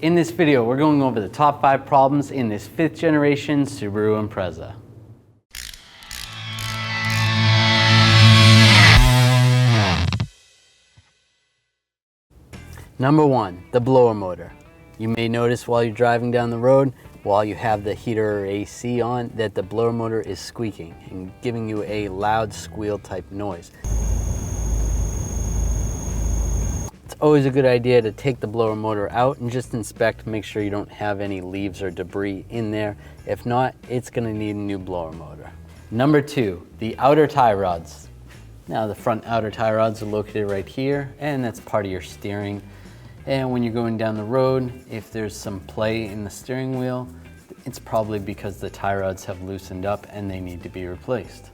In this video, we're going over the top 5 problems in this 5th generation Subaru Impreza. Number 1, the blower motor. You may notice while you're driving down the road, while you have the heater or AC on, that the blower motor is squeaking and giving you a loud squeal type noise. It's always a good idea to take the blower motor out and just inspect, make sure you don't have any leaves or debris in there. If not, it's going to need a new blower motor. Number 2, the outer tie rods. Now the front outer tie rods are located right here, and that's part of your steering. And when you're going down the road, if there's some play in the steering wheel, it's probably because the tie rods have loosened up and they need to be replaced.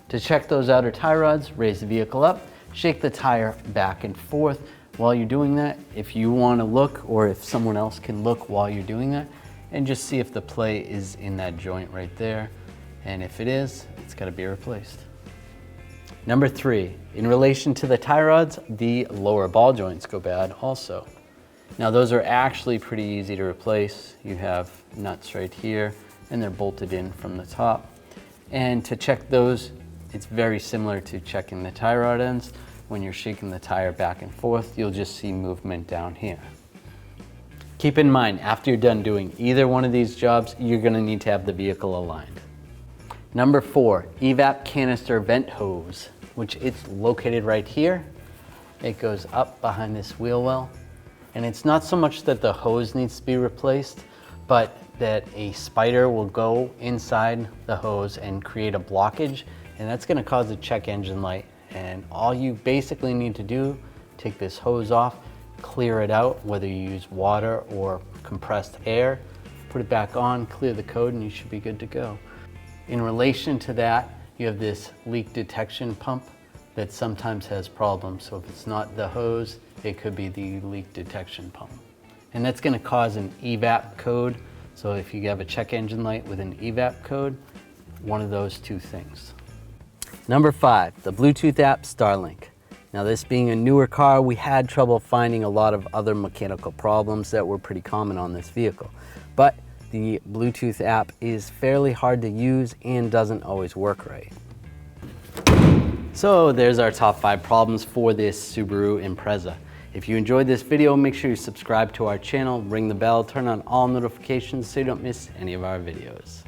To check those outer tie rods, raise the vehicle up, shake the tire back and forth. While you're doing that, if you want to look, or if someone else can look while you're doing that, and just see if the play is in that joint right there. And if it is, it's got to be replaced. Number 3, in relation to the tie rods, the lower ball joints go bad also. Now those are actually pretty easy to replace. You have nuts right here and they're bolted in from the top. And to check those, it's very similar to checking the tie rod ends. When you're shaking the tire back and forth, you'll just see movement down here. Keep in mind, after you're done doing either one of these jobs, you're going to need to have the vehicle aligned. Number 4, EVAP canister vent hose, which it's located right here. It goes up behind this wheel well. And it's not so much that the hose needs to be replaced, but that a spider will go inside the hose and create a blockage, and that's going to cause a check engine light. And all you basically need to do, take this hose off, clear it out, whether you use water or compressed air, put it back on, clear the code, and you should be good to go. In relation to that, you have this leak detection pump that sometimes has problems. So if it's not the hose, it could be the leak detection pump. And that's going to cause an EVAP code. So if you have a check engine light with an EVAP code, one of those two things. Number 5, the Bluetooth app Starlink. Now this being a newer car, we had trouble finding a lot of other mechanical problems that were pretty common on this vehicle. But the Bluetooth app is fairly hard to use and doesn't always work right. So there's our top 5 problems for this Subaru Impreza. If you enjoyed this video, make sure you subscribe to our channel, ring the bell, turn on all notifications so you don't miss any of our videos.